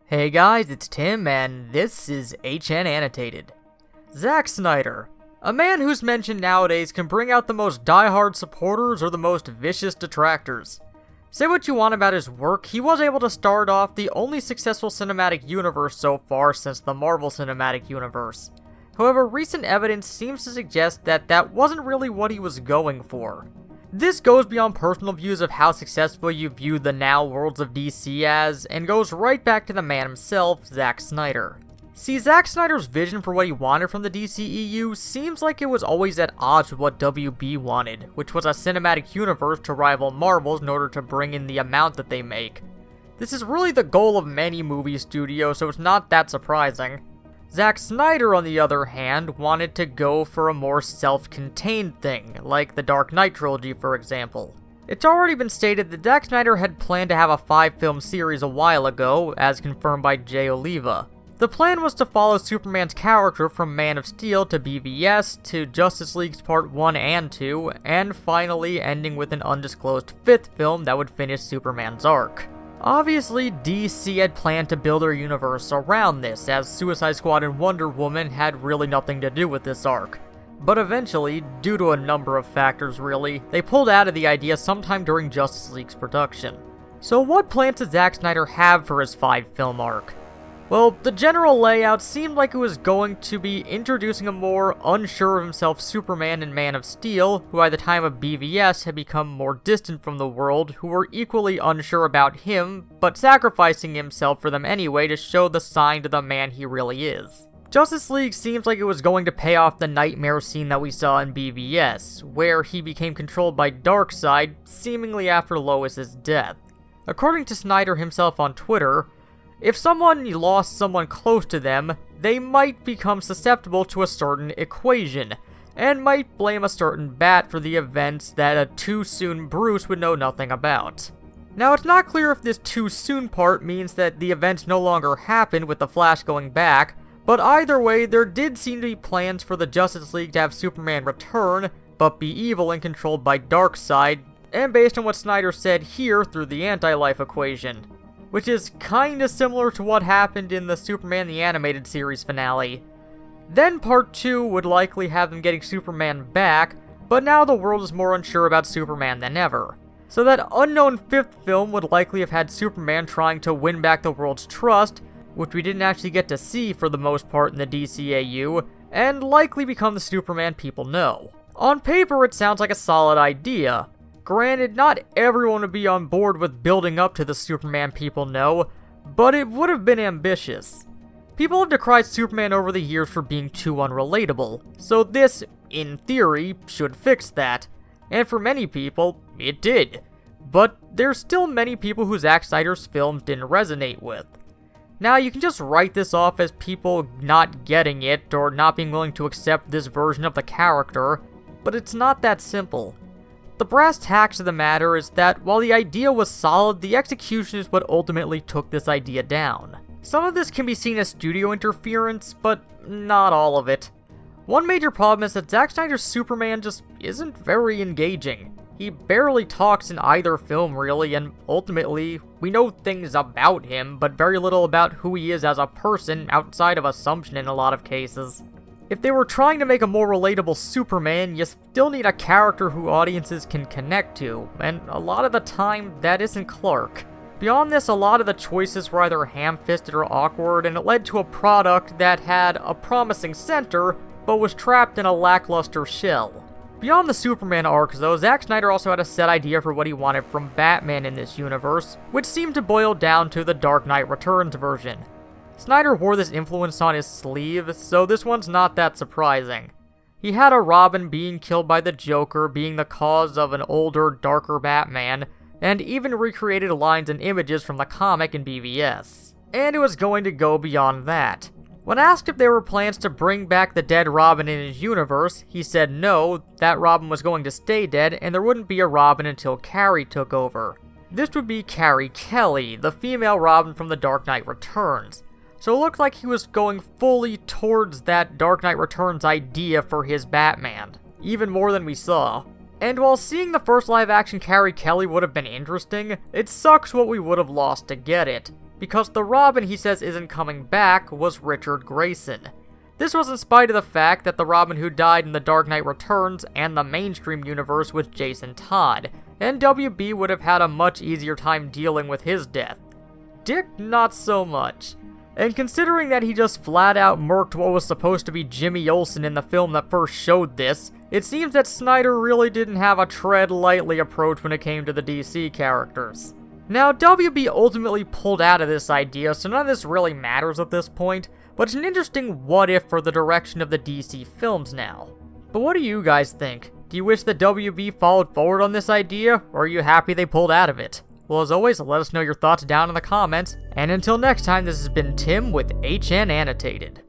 Hey guys, it's Tim, and this is HN Annotated. Zack Snyder, a man who's mentioned nowadays can bring out the most diehard supporters or the most vicious detractors. Say what you want about his work, he was able to start off the only successful cinematic universe so far since the Marvel Cinematic Universe. However, recent evidence seems to suggest that that wasn't really what he was going for. This goes beyond personal views of how successful you view the now worlds of DC as, and goes right back to the man himself, Zack Snyder. See, Zack Snyder's vision for what he wanted from the DCEU seems like it was always at odds with what WB wanted, which was a cinematic universe to rival Marvel's in order to bring in the amount that they make. This is really the goal of many movie studios, so it's not that surprising. Zack Snyder, on the other hand, wanted to go for a more self-contained thing, like the Dark Knight trilogy for example. It's already been stated that Zack Snyder had planned to have a 5-film series a while ago, as confirmed by Jay Oliva. The plan was to follow Superman's character from Man of Steel to BVS to Justice League's Part 1 and 2, and finally ending with an undisclosed 5th film that would finish Superman's arc. Obviously, DC had planned to build their universe around this, as Suicide Squad and Wonder Woman had really nothing to do with this arc. But eventually, due to a number of factors really, they pulled out of the idea sometime during Justice League's production. So what plans did Zack Snyder have for his 5-film arc? Well, the general layout seemed like it was going to be introducing a more unsure of himself Superman and Man of Steel, who by the time of BVS had become more distant from the world, who were equally unsure about him, but sacrificing himself for them anyway to show the sign to the man he really is. Justice League seems like it was going to pay off the nightmare scene that we saw in BVS, where he became controlled by Darkseid, seemingly after Lois's death. According to Snyder himself on Twitter, if someone lost someone close to them, they might become susceptible to a certain equation, and might blame a certain bat for the events that a too soon Bruce would know nothing about. Now, it's not clear if this too soon part means that the events no longer happened with the Flash going back, but either way, there did seem to be plans for the Justice League to have Superman return, but be evil and controlled by Darkseid, and based on what Snyder said here through the anti-life equation, which is kinda similar to what happened in the Superman the Animated Series finale. Then Part 2 would likely have them getting Superman back, but now the world is more unsure about Superman than ever. So that unknown 5th film would likely have had Superman trying to win back the world's trust, which we didn't actually get to see for the most part in the DCEU, and likely become the Superman people know. On paper, it sounds like a solid idea. Granted, not everyone would be on board with building up to the Superman people know, but it would have been ambitious. People have decried Superman over the years for being too unrelatable, so this, in theory, should fix that. And for many people, it did. But there's still many people who Zack Snyder's films didn't resonate with. Now, you can just write this off as people not getting it or not being willing to accept this version of the character, but it's not that simple. The brass tacks of the matter is that while the idea was solid, the execution is what ultimately took this idea down. Some of this can be seen as studio interference, but not all of it. One major problem is that Zack Snyder's Superman just isn't very engaging. He barely talks in either film really, and ultimately, we know things about him, but very little about who he is as a person outside of assumption in a lot of cases. If they were trying to make a more relatable Superman, you still need a character who audiences can connect to, and a lot of the time, that isn't Clark. Beyond this, a lot of the choices were either ham-fisted or awkward, and it led to a product that had a promising center, but was trapped in a lackluster shell. Beyond the Superman arc, though, Zack Snyder also had a set idea for what he wanted from Batman in this universe, which seemed to boil down to the Dark Knight Returns version. Snyder wore this influence on his sleeve, so this one's not that surprising. He had a Robin being killed by the Joker being the cause of an older, darker Batman, and even recreated lines and images from the comic in BVS. And it was going to go beyond that. When asked if there were plans to bring back the dead Robin in his universe, he said no, that Robin was going to stay dead, and there wouldn't be a Robin until Carrie took over. This would be Carrie Kelly, the female Robin from The Dark Knight Returns. So it looked like he was going fully towards that Dark Knight Returns idea for his Batman, even more than we saw. And while seeing the first live-action Carrie Kelly would have been interesting, it sucks what we would have lost to get it. because the Robin he says isn't coming back was Richard Grayson. This was in spite of the fact that the Robin who died in The Dark Knight Returns and the mainstream universe was Jason Todd, and WB would have had a much easier time dealing with his death. Dick, not so much. And considering that he just flat out murked what was supposed to be Jimmy Olsen in the film that first showed this, it seems that Snyder really didn't have a tread lightly approach when it came to the DC characters. Now, WB ultimately pulled out of this idea, so none of this really matters at this point, but it's an interesting what-if for the direction of the DC films now. But what do you guys think? Do you wish that WB followed forward on this idea, or are you happy they pulled out of it? Well, as always, let us know your thoughts down in the comments, and until next time, this has been Tim with HN Annotated.